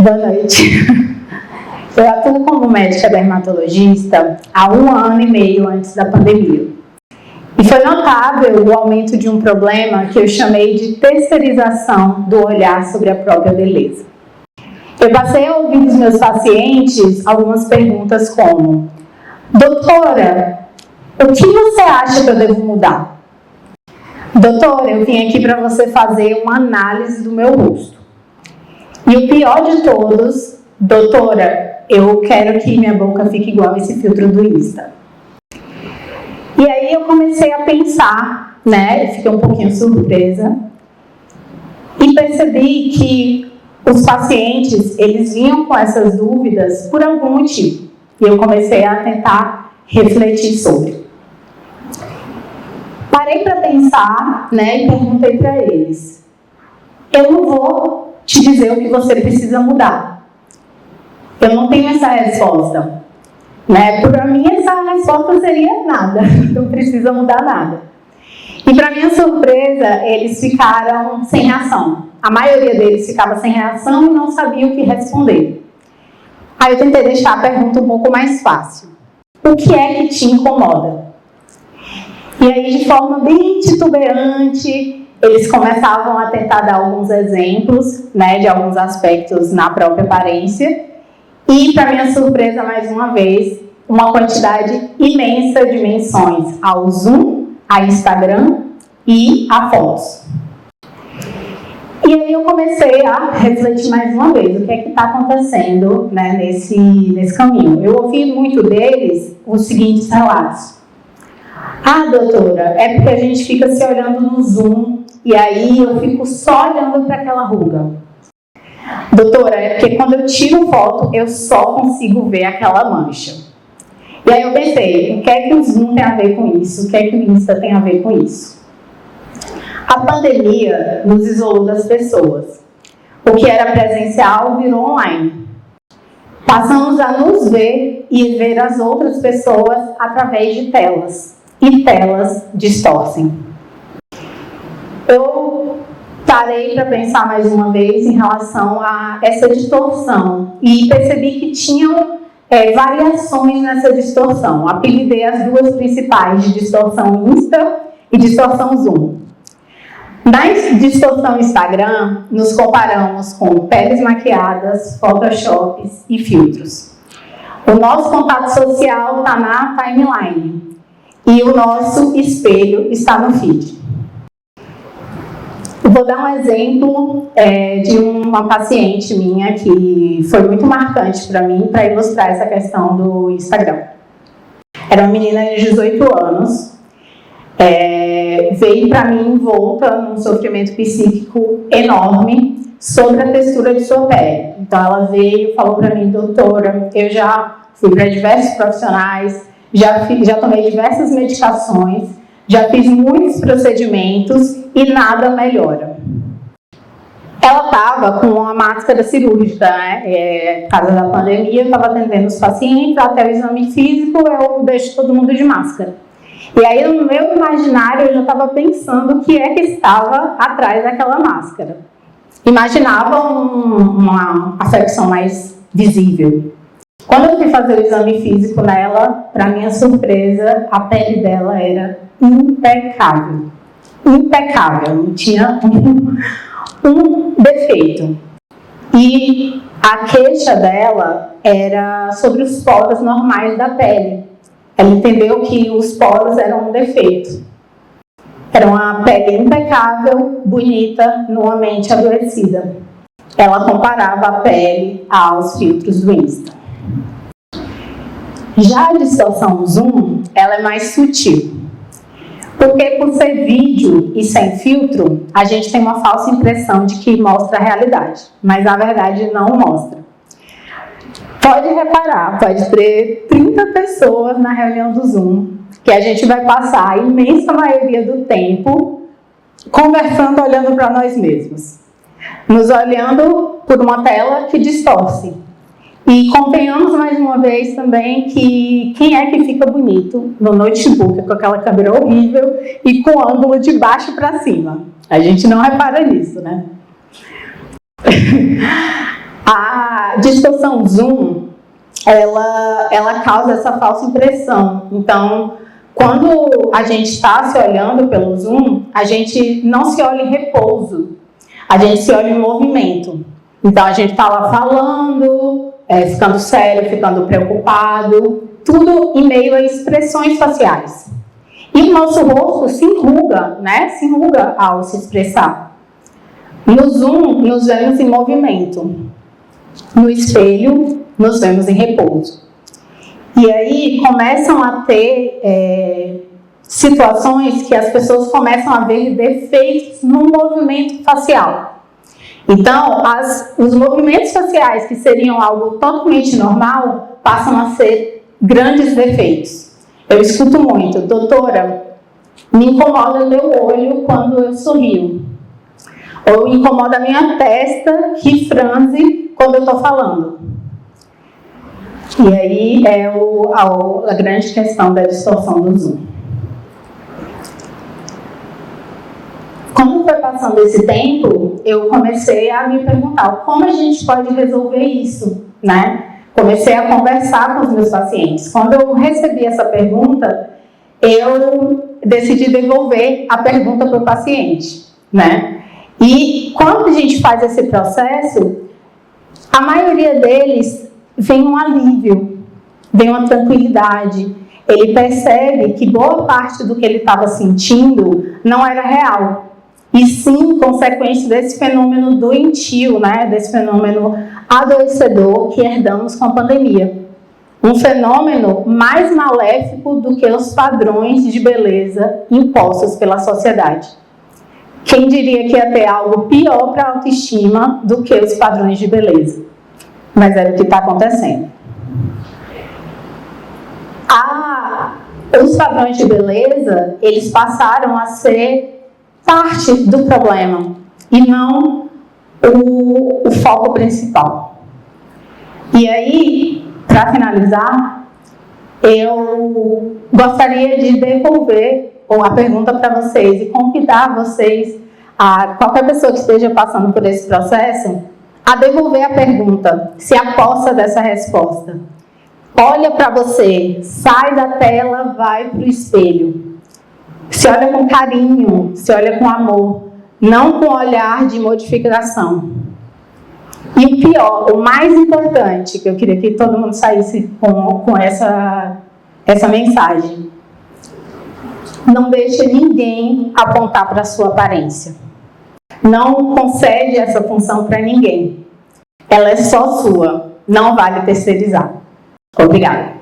Boa noite. Eu atuo como médica dermatologista há 1 ano e meio antes da pandemia. E foi notável o aumento de um problema que eu chamei de terceirização do olhar sobre a própria beleza. Eu passei a ouvir dos meus pacientes algumas perguntas como: doutora, o que você acha que eu devo mudar? Doutora, eu vim aqui para você fazer uma análise do meu rosto. E o pior de todos, doutora, eu quero que minha boca fique igual esse filtro do Insta. E aí eu comecei a pensar, né, fiquei um pouquinho surpresa, e percebi que os pacientes, eles vinham com essas dúvidas por algum motivo. E eu comecei a tentar refletir sobre. Parei para pensar, né, e perguntei para eles: eu não vou te dizer o que você precisa mudar. Eu não tenho essa resposta. Né? Para mim, essa resposta seria nada. Não precisa mudar nada. E para minha surpresa, eles ficaram sem reação. A maioria deles ficava sem reação e não sabia o que responder. Aí eu tentei deixar a pergunta um pouco mais fácil. O que é que te incomoda? E aí, de forma bem titubeante, eles começavam a tentar dar alguns exemplos, né, de alguns aspectos na própria aparência. E, para minha surpresa, mais uma vez, uma quantidade imensa de menções ao Zoom, a Instagram e a fotos. E aí eu comecei a refletir mais uma vez o que é que está acontecendo, né, nesse caminho. Eu ouvi muito deles os seguintes relatos. Ah, doutora, é porque a gente fica se olhando no Zoom e aí eu fico só olhando para aquela ruga. Doutora, é porque quando eu tiro foto, eu só consigo ver aquela mancha. E aí eu pensei, o que é que o Zoom tem a ver com isso? O que é que o Insta tem a ver com isso? A pandemia nos isolou das pessoas. O que era presencial virou online. Passamos a nos ver e ver as outras pessoas através de telas. E telas distorcem. Eu parei para pensar mais uma vez em relação a essa distorção e percebi que tinham variações nessa distorção. Apelidei as duas principais, de distorção Insta e distorção Zoom. Na distorção Instagram, nos comparamos com peles maquiadas, photoshops e filtros. O nosso contato social está na timeline e o nosso espelho está no feed. Vou dar um exemplo de uma paciente minha que foi muito marcante para mim, para ilustrar essa questão do Instagram. Era uma menina de 18 anos, veio para mim envolta num sofrimento psíquico enorme sobre a textura de sua pele. Então ela veio e falou para mim: doutora, eu já fui para diversos profissionais, já tomei diversas medicações, já fiz muitos procedimentos e nada melhora. Ela estava com uma máscara cirúrgica, né? Por causa da pandemia, eu estava atendendo os pacientes, até o exame físico eu deixo todo mundo de máscara. E aí, no meu imaginário, eu já estava pensando o que é que estava atrás daquela máscara. Imaginava uma afecção mais visível. Quando eu fui fazer o exame físico nela, para minha surpresa, a pele dela era impecável. Impecável, não tinha um defeito. E a queixa dela era sobre os poros normais da pele. Ela entendeu que os poros eram um defeito. Era uma pele impecável, bonita, numa mente adoecida. Ela comparava a pele aos filtros do Insta. Já a distorção Zoom, ela é mais sutil. Porque por ser vídeo e sem filtro, a gente tem uma falsa impressão de que mostra a realidade, mas na verdade não mostra. Pode reparar, pode ter 30 pessoas na reunião do Zoom, que a gente vai passar a imensa maioria do tempo conversando, olhando para nós mesmos. Nos olhando por uma tela que distorce. E convenhamos mais uma vez também que quem é que fica bonito no notebook com aquela câmera horrível e com o ângulo de baixo para cima? A gente não repara nisso, né? A distorção Zoom, ela causa essa falsa impressão. Então, quando a gente está se olhando pelo Zoom, a gente não se olha em repouso, a gente se olha em movimento. Então, a gente está lá falando, ficando sério, ficando preocupado, tudo em meio a expressões faciais. E o nosso rosto se enruga, né? Se enruga ao se expressar. No Zoom, nos vemos em movimento. No espelho, nos vemos em repouso. E aí começam a ter situações que as pessoas começam a ver defeitos no movimento facial. Então, os movimentos faciais que seriam algo totalmente normal passam a ser grandes defeitos. Eu escuto muito: doutora, me incomoda meu olho quando eu sorrio. Ou incomoda a minha testa que franze quando eu estou falando. E aí é a grande questão da distorção do Zoom. Quando foi passando esse tempo, eu comecei a me perguntar como a gente pode resolver isso, né? Comecei a conversar com os meus pacientes. Quando eu recebi essa pergunta, eu decidi devolver a pergunta para o paciente, né? E quando a gente faz esse processo, a maioria deles vem um alívio, vem uma tranquilidade. Ele percebe que boa parte do que ele estava sentindo não era real, e sim consequência desse fenômeno doentio, né? Desse fenômeno adoecedor que herdamos com a pandemia. Um fenômeno mais maléfico do que os padrões de beleza impostos pela sociedade. Quem diria que ia ter algo pior para a autoestima do que os padrões de beleza? Mas é o que está acontecendo. Os padrões de beleza, eles passaram a ser parte do problema e não o foco principal. E aí, para finalizar, eu gostaria de devolver a pergunta para vocês e convidar vocês, qualquer pessoa que esteja passando por esse processo, a devolver a pergunta, se aposta dessa resposta. Olha para você, sai da tela, vai para o espelho. Se olha com carinho, se olha com amor, não com olhar de modificação. E o pior, o mais importante, que eu queria que todo mundo saísse com essa mensagem: não deixe ninguém apontar para a sua aparência. Não concede essa função para ninguém. Ela é só sua, não vale terceirizar. Obrigada.